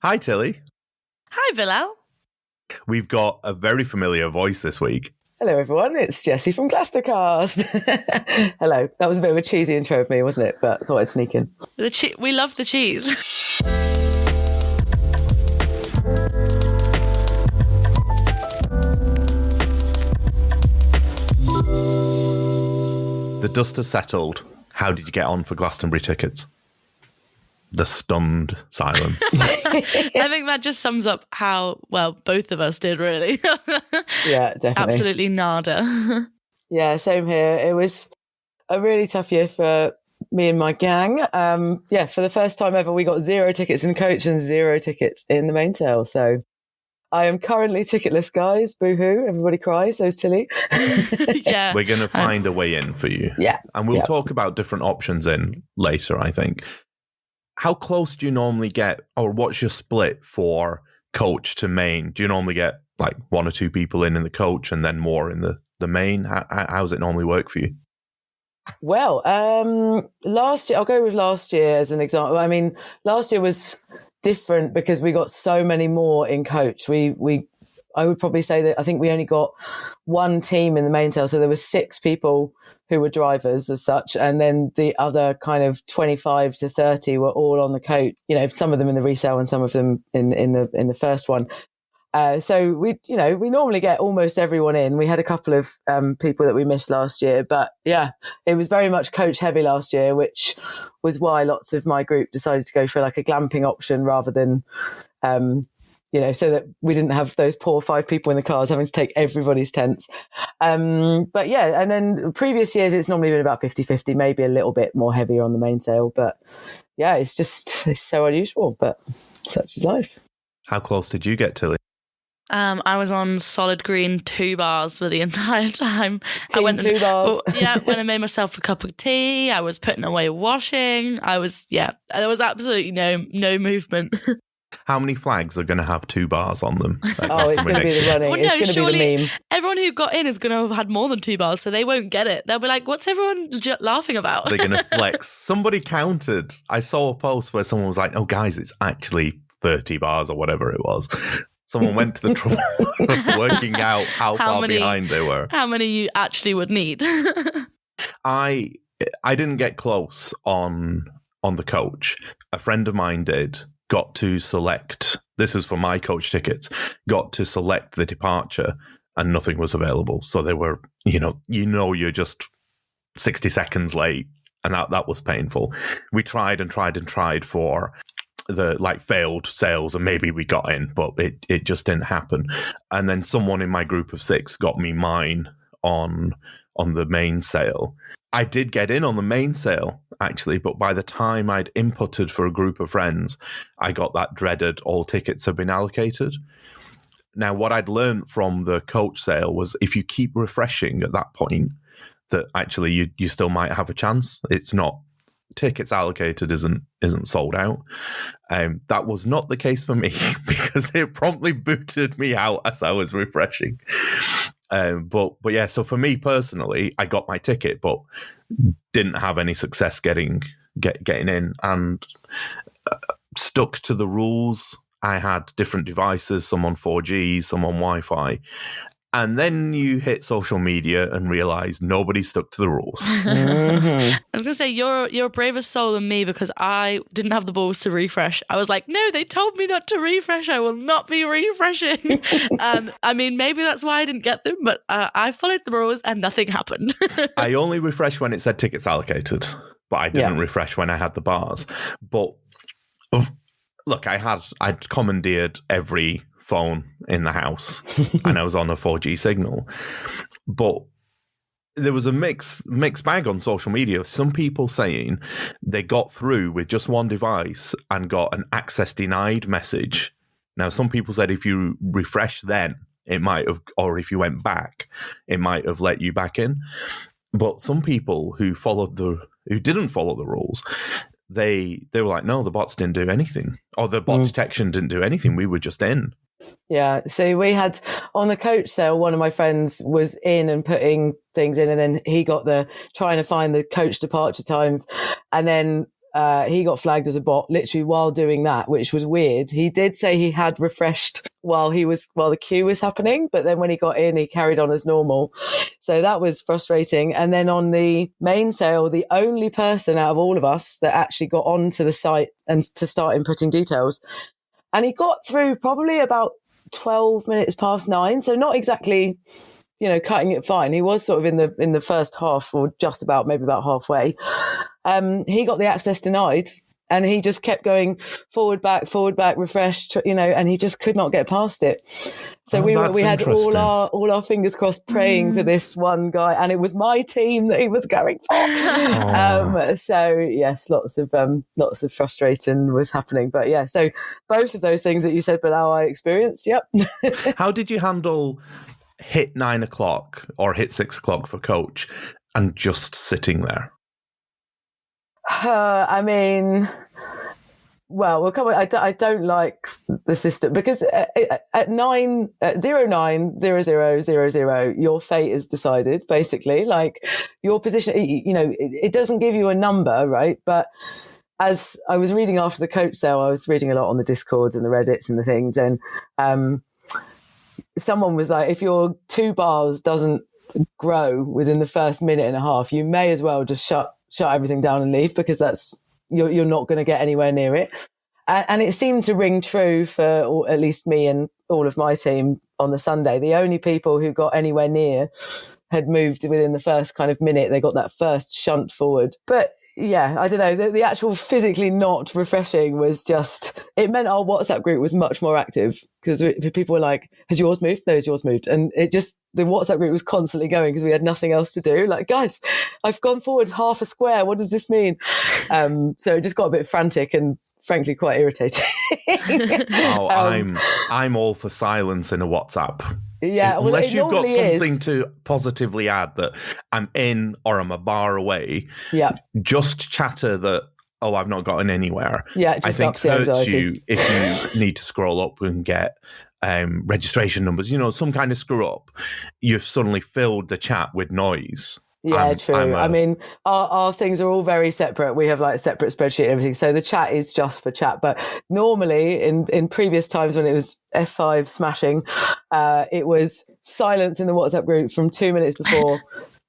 Hi, Tilly. Hi, Bilal. We've got a very familiar voice this week. Hello, everyone. It's Jessi from GlastoCast. Hello. That was a bit of a cheesy intro of me, wasn't it? But I thought I'd sneak in. We love the cheese. The dust has settled. How did you get on for Glastonbury tickets? The stunned silence. I think that just sums up how well both of us did, really. Yeah, definitely. Absolutely nada. Yeah, same here. It was a really tough year for me and my gang. For the first time ever, we got 0 tickets in coach and 0 tickets in the main sale. So I am currently ticketless, guys. Boo-hoo. Everybody cries. So's Tilly. Yeah. We're going to find a way in for you. Yeah. And we'll talk about different options in later, I think. How close do you normally get, or what's your split for coach to main? Do you normally get like 1 or 2 people in the coach and then more in the main? How does it normally work for you? Well, last year, I'll go with last year as an example. I mean, last year was different because we got so many more in coach. I would probably say that I think we only got 1 team in the main sale. So there were 6 people who were drivers as such. And then the other kind of 25 to 30 were all on the coach, some of them in the resale and some of them in the first one. So we normally get almost everyone in. We had a couple of people that we missed last year, but yeah, it was very much coach heavy last year, which was why lots of my group decided to go for like a glamping option rather than, so that we didn't have those poor 5 people in the cars having to take everybody's tents. But yeah, and then previous years, it's normally been about 50-50, maybe a little bit more heavier on the main sale. But yeah, it's so unusual, but such is life. How close did you get, Tilly? I was on solid green 2 bars for the entire time. Team I went 2 bars. When I made myself a cup of tea, I was putting away washing. There was absolutely no movement. How many flags are going to have 2 bars on them? It's going to be the running. Well, it's going to be the meme. Everyone who got in is going to have had more than 2 bars, so they won't get it. They'll be like, what's everyone laughing about? They're going to flex. Somebody counted. I saw a post where someone was like, oh, guys, it's actually 30 bars or whatever it was. Someone went to the trouble of working out how far behind they were. How many you actually would need. I didn't get close on the coach. A friend of mine did. Got to select, this is for my coach tickets, got to select the departure and nothing was available. So they were, you're just 60 seconds late and that was painful. We tried and tried for the failed sales and maybe we got in, but it just didn't happen. And then someone in my group of 6 got me mine on the main sale. I did get in on the main sale, actually, but by the time I'd inputted for a group of friends, I got that dreaded all tickets have been allocated. Now, what I'd learned from the coach sale was if you keep refreshing at that point, that actually you still might have a chance. It's not tickets allocated isn't sold out. That was not the case for me because it promptly booted me out as I was refreshing. But yeah, so for me personally, I got my ticket, but didn't have any success getting in and stuck to the rules. I had different devices, some on 4G, some on Wi-Fi. And then you hit social media and realize nobody stuck to the rules. I was going to say, you're a braver soul than me because I didn't have the balls to refresh. I was like, no, they told me not to refresh. I will not be refreshing. I mean, maybe that's why I didn't get them, but I followed the rules and nothing happened. I only refreshed when it said tickets allocated, but I didn't refresh when I had the bars. But look, I'd commandeered every phone in the house and I was on a 4G signal, but there was a mixed bag on social media. Some people saying they got through with just one device and got an access denied message. Now, some people said if you refresh then it might have, or if you went back, it might have let you back in. But some people who didn't follow the rules, they were like, no, the bots didn't do anything, or the bot detection didn't do anything. We were just in. Yeah, so we had on the coach sale, one of my friends was in and putting things in, and then he got trying to find the coach departure times, and then he got flagged as a bot literally while doing that, which was weird. He did say he had refreshed while the queue was happening, but then when he got in, he carried on as normal. So that was frustrating. And then on the main sale, the only person out of all of us that actually got onto the site and to start inputting details, and he got through probably about 12 minutes past 9. So not exactly, cutting it fine. He was sort of in the first half, or just about, maybe about halfway. He got the access denied, and he just kept going forward, back, refreshed, and he just could not get past it. So we had all our fingers crossed, praying for this one guy, and it was my team that he was going for. So yes, lots of frustration was happening. But yeah, so both of those things that you said below, I experienced. Yep. How did you handle hit 9 o'clock or hit 6 o'clock for coach and just sitting there? I mean, well, come on. I don't like the system, because at 090000, your fate is decided, basically. Like, your position, it doesn't give you a number, right? But as I was reading after the coach sale, I was reading a lot on the Discord and the Reddits and the things, and someone was like, if your 2 bars doesn't grow within the first minute and a half, you may as well just shut everything down and leave, because you're not going to get anywhere near it. And it seemed to ring true for at least me and all of my team on the Sunday. The only people who got anywhere near had moved within the first kind of minute. They got that first shunt forward. But yeah, I don't know. The actual physically not refreshing was just, it meant our WhatsApp group was much more active, because people were like, has yours moved? No, has yours moved? And the WhatsApp group was constantly going, because we had nothing else to do. Like, guys, I've gone forward half a square. What does this mean? So it just got a bit frantic and frankly quite irritating. I'm all for silence in a WhatsApp. Yeah, well, unless you've got something to positively add, that I'm in or I'm a bar away. Yeah, just chatter that, I've not gotten anywhere. Yeah, it just I think hurts you if you need to scroll up and get registration numbers. Some kind of screw up. You've suddenly filled the chat with noise. Yeah, true. I mean, our things are all very separate. We have like separate spreadsheet and everything. So the chat is just for chat. But normally in previous times when it was F5 smashing, it was silence in the WhatsApp group from 2 minutes before.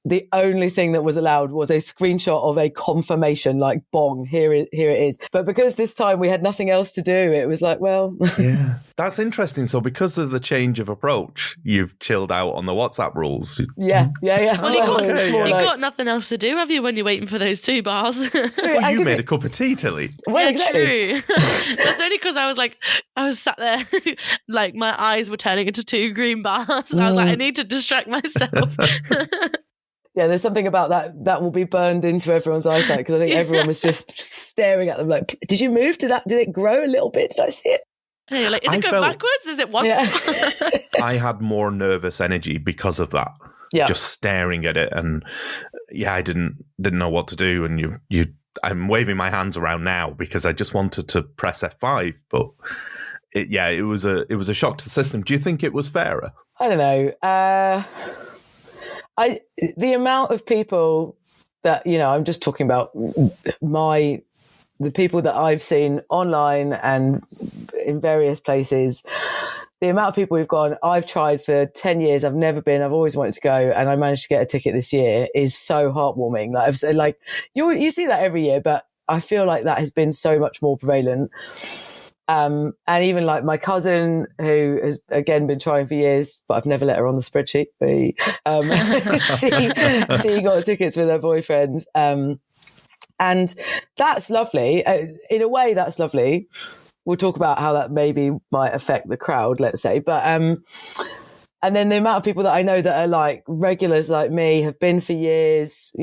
The only thing that was allowed was a screenshot of a confirmation, like, bong, here it is. But because this time we had nothing else to do, it was like, well... Yeah, that's interesting. So because of the change of approach, you've chilled out on the WhatsApp rules. Yeah. Well, you've got nothing else to do, have you, when you're waiting for those 2 bars? Well, you made a cup of tea, Tilly. Well, yeah, exactly. True. That's only because I was sat there, like, my eyes were turning into 2 green bars. And I was like, I need to distract myself. Yeah, there's something about that will be burned into everyone's eyesight, because I think everyone was just staring at them like, did you move? Did it grow a little bit? Did I see it? And you're like, is it going backwards? Is it one? Yeah. I had more nervous energy because of that. Yeah. Just staring at it, and I didn't know what to do. And I'm waving my hands around now because I just wanted to press F5, but it was a shock to the system. Do you think it was fairer? I don't know. The amount of people that, I'm just talking about the people that I've seen online and in various places, the amount of people who've gone, I've tried for 10 years, I've never been, I've always wanted to go, and I managed to get a ticket this year, is so heartwarming. Like I've said, like you see that every year, but I feel like that has been so much more prevalent. And even like my cousin, who has again been trying for years, but I've never let her on the spreadsheet. She got tickets with her boyfriend, and that's lovely. In a way, that's lovely. We'll talk about how that maybe might affect the crowd, let's say. But and then the amount of people that I know that are like regulars like me, have been for years,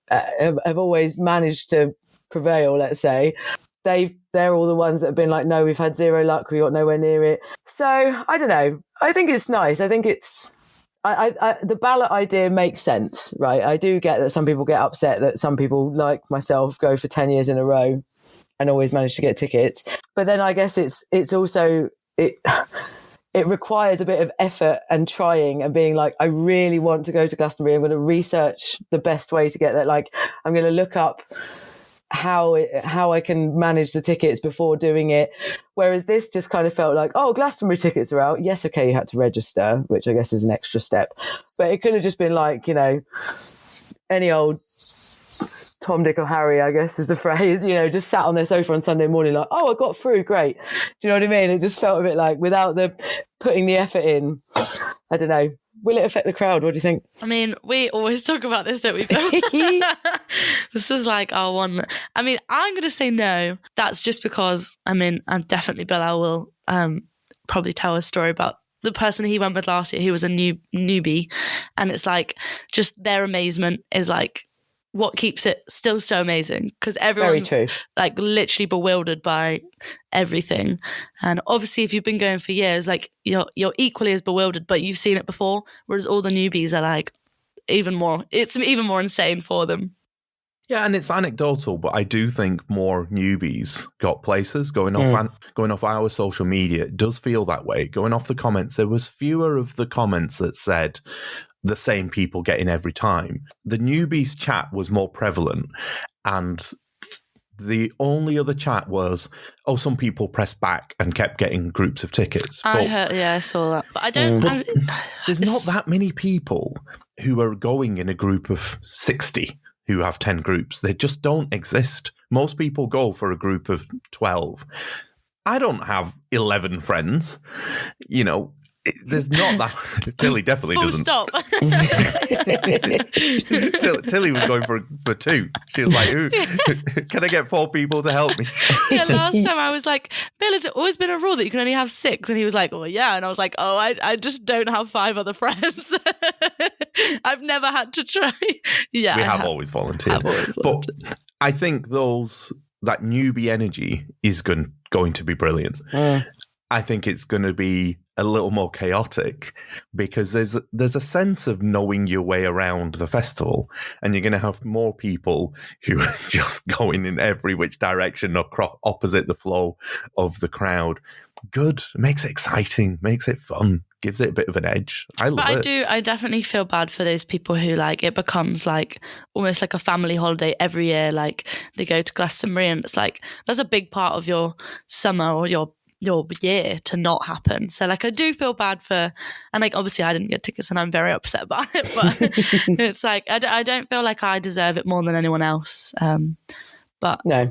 have always managed to prevail, let's say. They're all the ones that have been like, no, we've had zero luck, we got nowhere near it. So I don't know. I think it's nice. I think it's the ballot idea makes sense, right? I do get that some people get upset that some people like myself go for 10 years in a row and always manage to get tickets. But then I guess it's also it requires a bit of effort and trying and being like, I really want to go to Glastonbury. I'm going to research the best way to get there. Like I'm going to look up how I can manage the tickets before doing it. Whereas this just kind of felt like, oh, Glastonbury tickets are out. Yes, okay, you had to register, which I guess is an extra step. But it could have just been like, you know, any old Tom, Dick or Harry, I guess is the phrase, you know, just sat on their sofa on Sunday morning like, oh, I got through, great. Do you know what I mean? It just felt a bit like without the putting the effort in, I don't know. Will it affect the crowd? What do you think? I mean, we always talk about this, don't we, Bill? This is like our one. I mean, I'm going to say no. That's just because, I mean, I'm definitely Bill will probably tell a story about the person he went with last year who was a newbie. And it's like, just their amazement is like what keeps it still so amazing, because everyone's like literally bewildered by everything. And obviously if you've been going for years, like you're equally as bewildered, but you've seen it before, whereas all the newbies are like it's even more insane for them. Yeah, and it's anecdotal, but I do think more newbies got places. Going off our social media, it does feel that way. Going off the comments, there was fewer of the comments that said the same people get in every time. The newbies chat was more prevalent, and the only other chat was, oh, some people pressed back and kept getting groups of tickets. I saw that. But I don't... There's not that many people who are going in a group of 60 who have 10 groups. They just don't exist. Most people go for a group of 12. I don't have 11 friends, you know. There's not that. Tilly definitely doesn't. Stop. Tilly was going for 2. She was like, "Ooh, can I get 4 people to help me?" Yeah, last time I was like, Bill, has it always been a rule that you can only have 6? And he was like, well, yeah. And I was like, oh, I just don't have 5 other friends. I've never had to try. Yeah, we have always volunteered. But I think that newbie energy is going to be brilliant. I think it's going to be a little more chaotic because there's a sense of knowing your way around the festival, and you're going to have more people who are just going in every which direction opposite the flow of the crowd. Good. Makes it exciting, makes it fun, gives it a bit of an edge. I love it. I definitely feel bad for those people who like it becomes like almost like a family holiday every year. Like they go to Glastonbury and it's like that's a big part of your summer or your year to not happen. So like I do feel bad for, and like obviously I didn't get tickets and I'm very upset about it, but it's like I don't feel like I deserve it more than anyone else. But I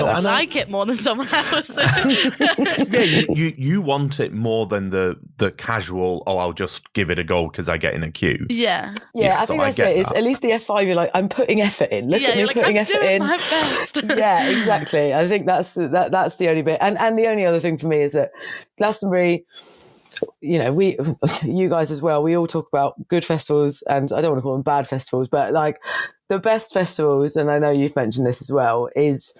would like it more than someone else. Yeah, you want it more than the casual, oh, I'll just give it a go because I get in a queue. Yeah. I think that's it. It's at least the F5, you're like, I'm putting effort in. Look at me putting effort in. My best. Yeah, exactly. I think that's the only bit. And the only other thing for me is that Glastonbury, you know, you guys as well, we all talk about good festivals, and I don't want to call them bad festivals, but like the best festivals, and I know you've mentioned this as well, is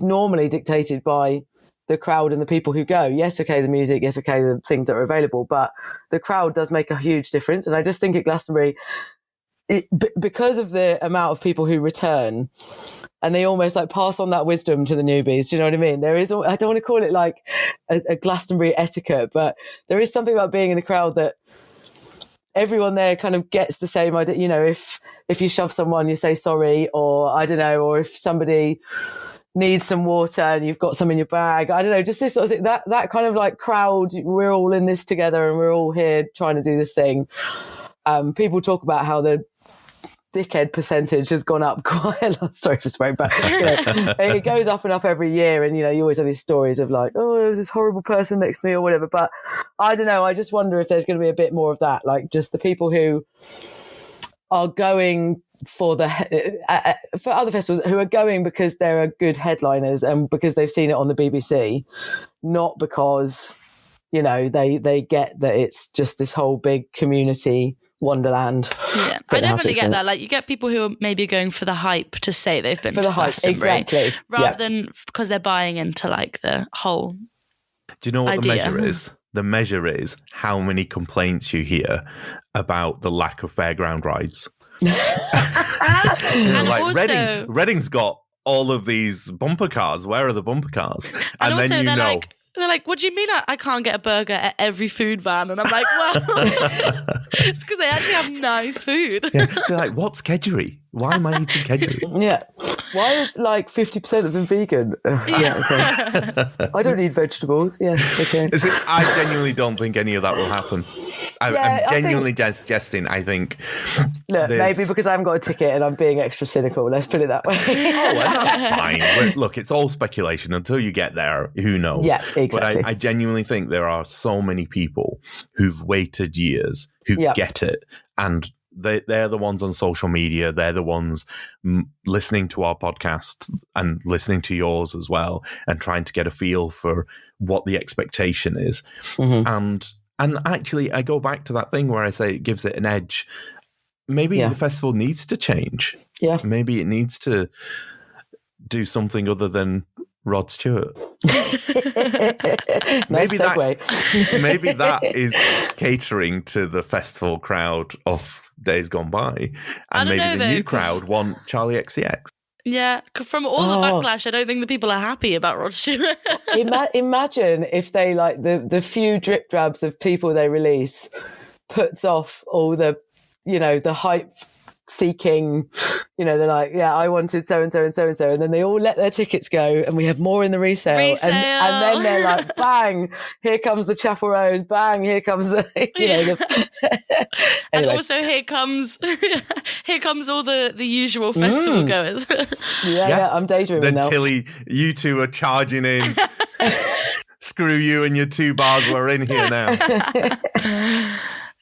normally dictated by the crowd and the people who go. Yes, okay, the music, yes, okay, the things that are available, but the crowd does make a huge difference. And I just think at Glastonbury, because of the amount of people who return, and they almost like pass on that wisdom to the newbies. Do you know what I mean? There is, I don't want to call it like a Glastonbury etiquette, but there is something about being in the crowd that everyone there kind of gets the same idea. You know, if you shove someone, you say sorry, or I don't know, or if somebody needs some water and you've got some in your bag, I don't know, just this sort of thing, that kind of like crowd, we're all in this together and we're all here trying to do this thing. People talk about how the dickhead percentage has gone up quite a lot. Sorry for swearing, but you know, it goes up and up every year, and you know, you always have these stories of like, oh, there was this horrible person next to me or whatever. But I don't know, I just wonder if there's going to be a bit more of that, like just the people who are going for for other festivals, who are going because there are good headliners and because they've seen it on the BBC, not because, you know, they get that it's just this whole big community wonderland. Yeah, I definitely get that. Like, you get people who are maybe going for the hype to say they've been for the hype, exactly, rather than because they're buying into like the whole. Do you know what idea. The measure is? The measure is how many complaints you hear about the lack of fairground rides. And like also, Reading's got all of these bumper cars. Where are the bumper cars? And then you know. They're like, what do you mean I can't get a burger at every food van? And I'm like, well, it's because they actually have nice food. Yeah, they're like, what's Kedgeree? Why am I eating cake? Yeah. Why is like 50% of them vegan? Yeah, okay. I don't eat vegetables. Yes, okay. I genuinely don't think any of that will happen. I'm genuinely jesting. I think. Look, maybe because I haven't got a ticket and I'm being extra cynical. Let's put it that way. Oh, well, that's fine. Look, it's all speculation until you get there. Who knows? Yeah, exactly. But I genuinely think there are so many people who've waited years who get it, and they're the ones on social media. They're the ones listening to our podcast and listening to yours as well, and trying to get a feel for what the expectation is. Mm-hmm. And actually, I go back to that thing where I say it gives it an edge. Maybe the festival needs to change. Yeah. Maybe it needs to do something other than Rod Stewart. Nice segue. Maybe that is catering to the festival crowd of days gone by. And maybe the new crowd want Charlie XCX. Yeah, from all the backlash, I don't think the people are happy about Rod Stewart. Imagine if they, like, the few drip drabs of people they release puts off all the, the hype seeking, they're like, yeah, I wanted so-and-so and so-and-so, and then they all let their tickets go and we have more in the resale. And then they're like, bang, here comes the Chapel Rose, bang, here comes the, And also here comes all the usual festival goers. Yeah, I'm daydreaming now. Then Tilly, you two are charging in. Screw you and your 2 bars, we're in here now.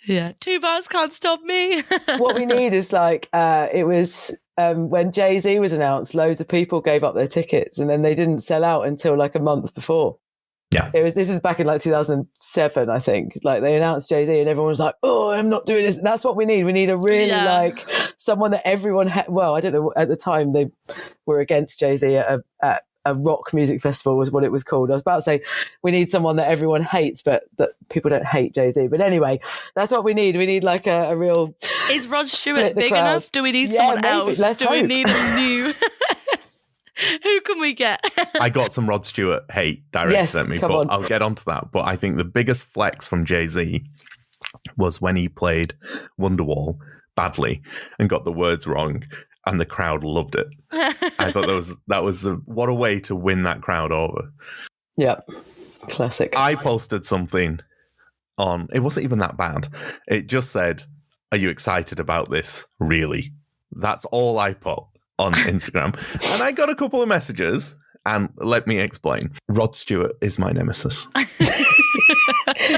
Yeah, 2 bars can't stop me. What we need is it was when Jay-Z was announced, loads of people gave up their tickets and then they didn't sell out until like a month before. Yeah. This is back in like 2007, I think. Like they announced Jay-Z and everyone was like, oh, I'm not doing this. That's what we need. We need a really someone that everyone well, I don't know, at the time they were against Jay-Z at a rock music festival was what it was called. I was about to say we need someone that everyone hates, but that people don't hate Jay-Z. But anyway, that's what we need. We need like a real. Is Rod Stewart big enough? Do we need someone else? Do we need a new? Who can we get? I got some Rod Stewart hate directed at me, but I'll get onto that. But I think the biggest flex from Jay-Z was when he played Wonderwall badly and got the words wrong. And the crowd loved it. I thought that was what a way to win that crowd over. Yeah, classic. I posted something on. It wasn't even that bad. It just said, "Are you excited about this? Really?" That's all I put on Instagram, and I got a couple of messages. And let me explain. Rod Stewart is my nemesis.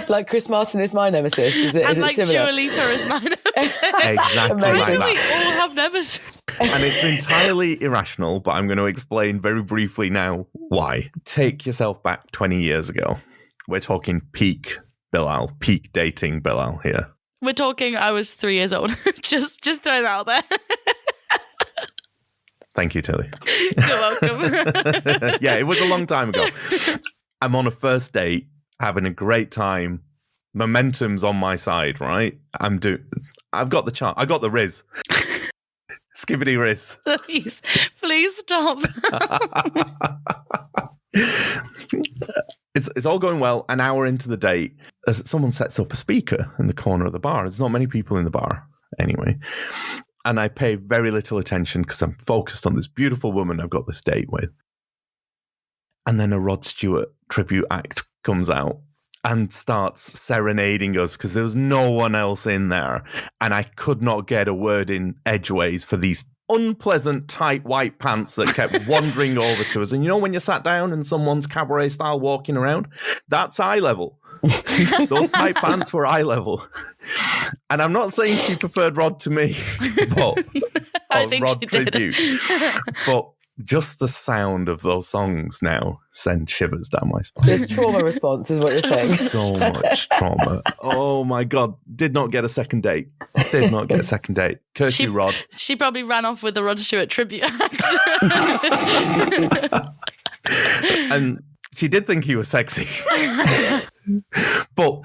Like Chris Martin is my nemesis. Is it like similar? Dua Lipa is my nemesis. Exactly Amazing. like that. We all have nemesis. And it's entirely irrational, but I'm going to explain very briefly now why. Take yourself back 20 years ago. We're talking peak Bilal, peak dating Bilal here. We're talking I was 3 years old. just throw that out there. Thank you, Tilly. You're welcome. Yeah, it was a long time ago. I'm on a first date, having a great time. Momentum's on my side, right? I've got the chart. I got the Riz. Skibbity Riz. Please stop. It's all going well. An hour into the date, someone sets up a speaker in the corner of the bar. There's not many people in the bar anyway. And I pay very little attention because I'm focused on this beautiful woman I've got this date with. And then a Rod Stewart tribute act comes out and starts serenading us because there was no one else in there. And I could not get a word in edgeways for these unpleasant tight white pants that kept wandering over to us. And when you sat down and someone's cabaret style walking around, that's eye level. Those tight pants were eye level. And I'm not saying she preferred Rod to me, but I think Rod she tribute. But just the sound of those songs now send shivers down my spine. So it's trauma response is what you're saying. So much trauma. Oh my God. Did not get a second date. Did not get a second date. Curse you, Rod. She probably ran off with the Rod Stewart tribute act. And she did think he was sexy. But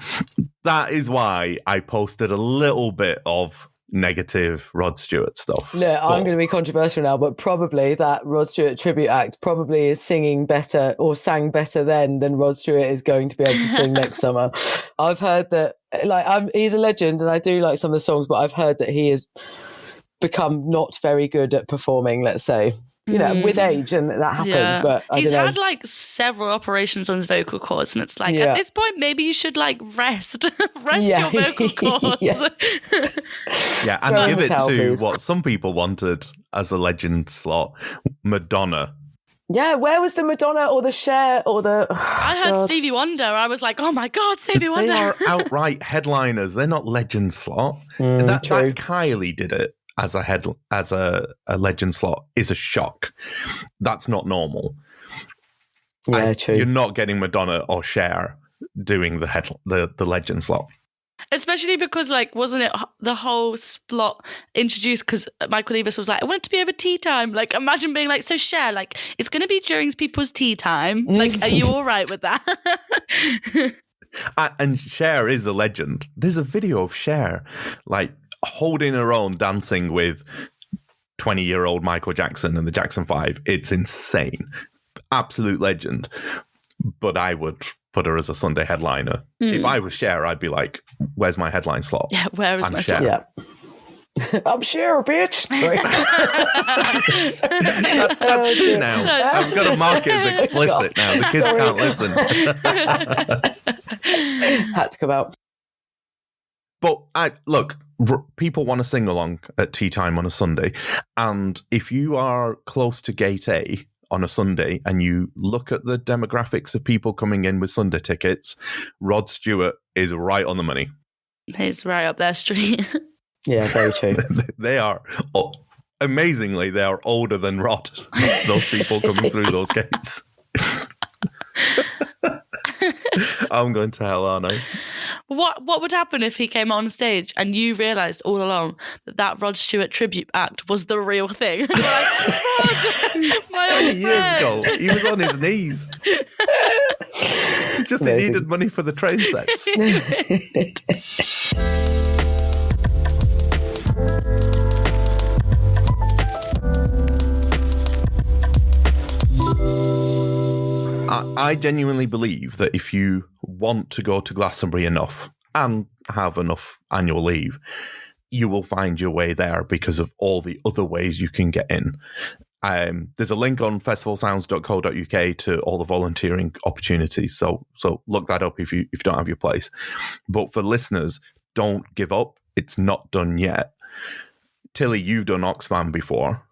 that is why I posted a little bit of negative Rod Stewart stuff. Look, I'm going to be controversial now, but probably that Rod Stewart tribute act probably is singing better or sang better then than Rod Stewart is going to be able to sing next summer. I've heard that, he's a legend and I do like some of the songs, but I've heard that he is become not very good at performing, let's say. You know, with age, and that happens. But he's had like several operations on his vocal cords, and it's like at this point, maybe you should like rest your vocal cords. And give it to what some people wanted as a legend slot, Madonna. Yeah, where was the Madonna or the Cher or the... I heard Stevie Wonder. I was like, oh my God, Stevie Wonder. They are outright headliners. They're not legend slot. That Kylie did it as a legend slot is a shock. That's not normal. Yeah, true. You're not getting Madonna or Cher doing the legend slot. Especially because, like, wasn't it the whole slot introduced because Michael Eavis was like, I want it to be over tea time. Like, imagine being like, so Cher, like, it's going to be during people's tea time. Like, are you all right with that? And Cher is a legend. There's a video of Cher, like, holding her own, dancing with 20-year-old Michael Jackson and the Jackson 5. It's insane. Absolute legend. But I would put her as a Sunday headliner. If I was Cher, I'd be like, where's my headline slot? Yeah, where is my slot? Yeah. I'm Cher, bitch. Sorry. that's true now. I'm going to mark it as explicit now. The kids can't listen. Had to come out. But look, people want to sing along at tea time on a Sunday. And if you are close to Gate A on a Sunday and you look at the demographics of people coming in with Sunday tickets, Rod Stewart is right on the money. He's right up their street. Yeah, very true. They are, amazingly, they are older than Rod, those people coming through those gates. I'm going to hell, aren't I? What would happen if he came on stage and you realised all along that Rod Stewart tribute act was the real thing? Like, my old years ago, he was on his knees. He needed money for the train sets. I genuinely believe that if you want to go to Glastonbury enough and have enough annual leave, you will find your way there because of all the other ways you can get in. There's a link on festivalsounds.co.uk to all the volunteering opportunities. So look that up if you don't have your place. But for listeners, don't give up. It's not done yet. Tilly, you've done Oxfam before.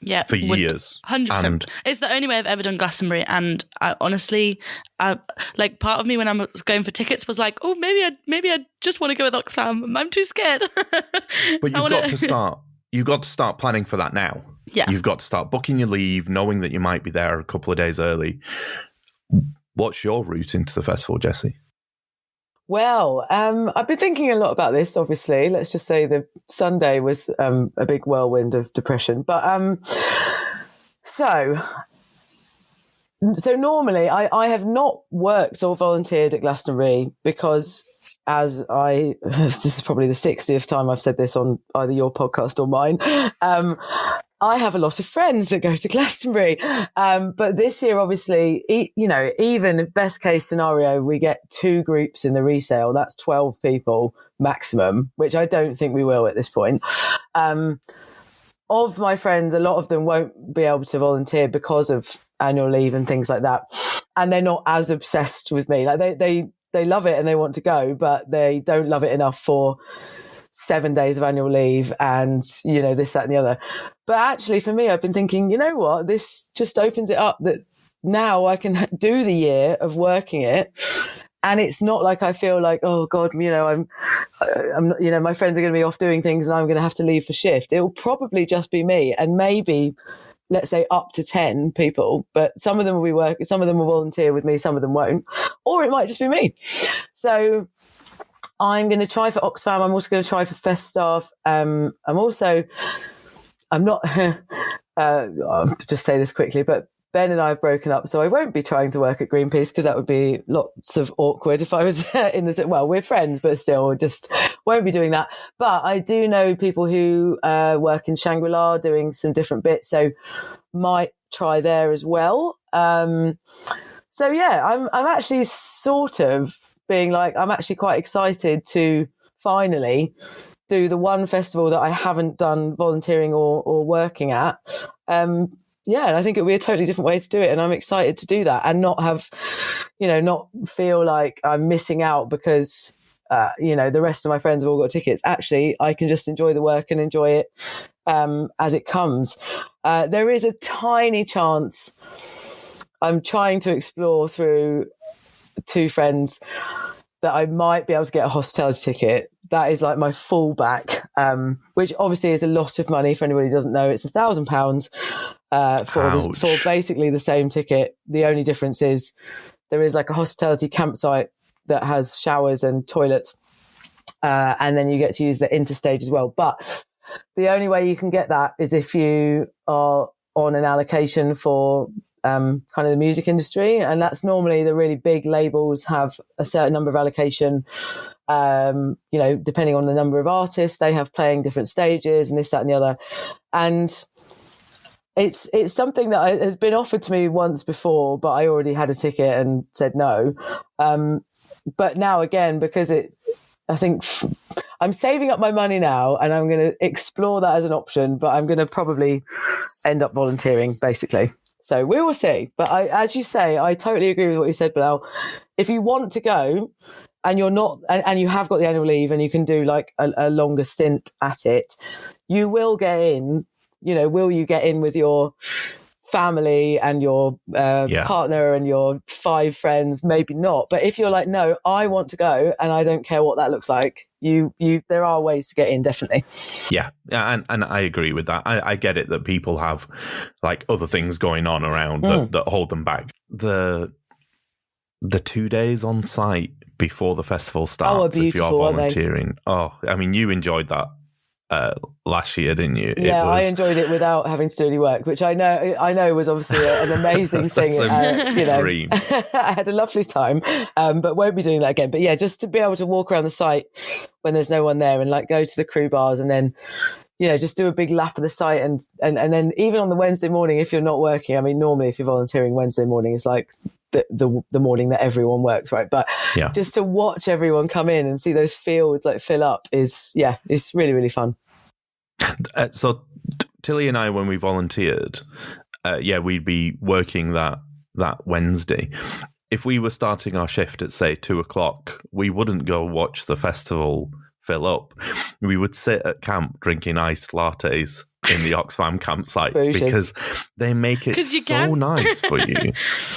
Yeah, for years. 100%. It's the only way I've ever done Glastonbury. And I honestly, like, part of me when I'm going for tickets was like, oh, maybe I just want to go with Oxfam. I'm too scared. But you've got to start planning for that now. Yeah. You've got to start booking your leave, knowing that you might be there a couple of days early. What's your route into the festival, Jessi? Well, I've been thinking a lot about this, obviously. Let's just say the Sunday was a big whirlwind of depression. But so normally I have not worked or volunteered at Glastonbury because this is probably the 60th time I've said this on either your podcast or mine. I have a lot of friends that go to Glastonbury. But this year, obviously, even best case scenario, we get 2 groups in the resale. That's 12 people maximum, which I don't think we will at this point. Of my friends, a lot of them won't be able to volunteer because of annual leave and things like that. And they're not as obsessed with me. Like they love it and they want to go, but they don't love it enough for 7 days of annual leave and, this, that and the other. But actually for me, I've been thinking, you know what, this just opens it up that now I can do the year of working it. And it's not like I feel like, oh God, I'm my friends are going to be off doing things and I'm going to have to leave for shift. It will probably just be me and maybe, let's say, up to 10 people, but some of them will be working, some of them will volunteer with me, some of them won't, or it might just be me. So I'm going to try for Oxfam. I'm also going to try for Festaff. I'm not, I'll just say this quickly, but Ben and I have broken up, so I won't be trying to work at Greenpeace because that would be lots of awkward if I was in this. Well, we're friends, but still just won't be doing that. But I do know people who work in Shangri-La doing some different bits, so might try there as well. So yeah, I'm actually sort of being like, I'm actually quite excited to finally do the one festival that I haven't done volunteering or working at. Yeah, and I think it would be a totally different way to do it. And I'm excited to do that and not have, not feel like I'm missing out because, the rest of my friends have all got tickets. Actually, I can just enjoy the work and enjoy it as it comes. There is a tiny chance I'm trying to explore through two friends that I might be able to get a hospitality ticket. That is like my fallback, which obviously is a lot of money for anybody who doesn't know. It's £1,000 for basically the same ticket. The only difference is there is like a hospitality campsite that has showers and toilets, and then you get to use the interstage as well. But the only way you can get that is if you are on an allocation for kind of the music industry, and that's normally the really big labels have a certain number of allocation. Depending on the number of artists they have playing different stages and this, that, and the other. And it's something that has been offered to me once before, but I already had a ticket and said no. But now again, because I think I'm saving up my money now and I'm going to explore that as an option, but I'm going to probably end up volunteering basically. So we will see. But as you say, I totally agree with what you said, Bilal. If you want to go and you're not, and you have got the annual leave and you can do like a longer stint at it, you will get in. Will you get in with your family and your partner and your 5 friends? Maybe not. But if you're like, no, I want to go and I don't care what that looks like, there are ways to get in, definitely. Yeah, and I agree with that. I get it that people have like other things going on around that hold them back. The 2 days on site before the festival starts, if you're volunteering. Oh, I mean, you enjoyed that last year, didn't you? Yeah, I enjoyed it without having to do any work, which I know was obviously an amazing thing. Dream. I had a lovely time, but won't be doing that again. But yeah, just to be able to walk around the site when there's no one there and like go to the crew bars and then, just do a big lap of the site and then even on the Wednesday morning, if you're not working, I mean, normally if you're volunteering Wednesday morning, it's like the morning that everyone works, right? But just to watch everyone come in and see those fields like fill up it's really, really fun. So Tilly and I, when we volunteered, we'd be working that Wednesday. If we were starting our shift at say 2:00, we wouldn't go watch the festival fill up. We would sit at camp drinking iced lattes in the Oxfam campsite because they make it so nice for you.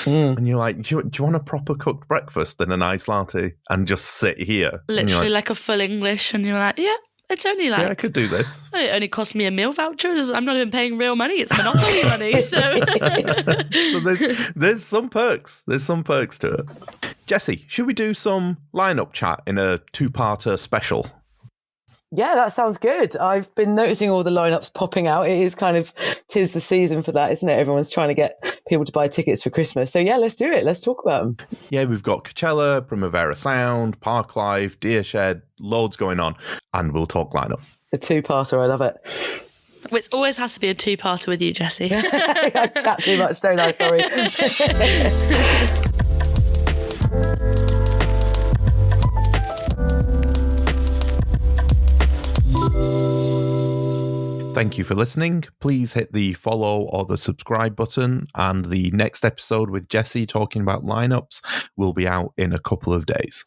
And you're like, do you want a proper cooked breakfast and a nice latte and just sit here? Literally like a full English, and you're like, yeah. It's only like... Yeah, I could do this. It only cost me a meal voucher. I'm not even paying real money. It's Monopoly money. So there's some perks. There's some perks to it. Jessi, should we do some lineup chat in a 2-parter special? Yeah, that sounds good. I've been noticing all the lineups popping out. It is kind of, 'tis the season for that, isn't it? Everyone's trying to get people to buy tickets for Christmas. So yeah, let's do it. Let's talk about them. Yeah, we've got Coachella, Primavera Sound, Parklife, Deershed, loads going on. And we'll talk lineup. A 2-parter, I love it. Which always has to be a 2-parter with you, Jessi. I chat too much, don't I? Sorry. Thank you for listening. Please hit the follow or the subscribe button, and the next episode with Jessi talking about lineups will be out in a couple of days.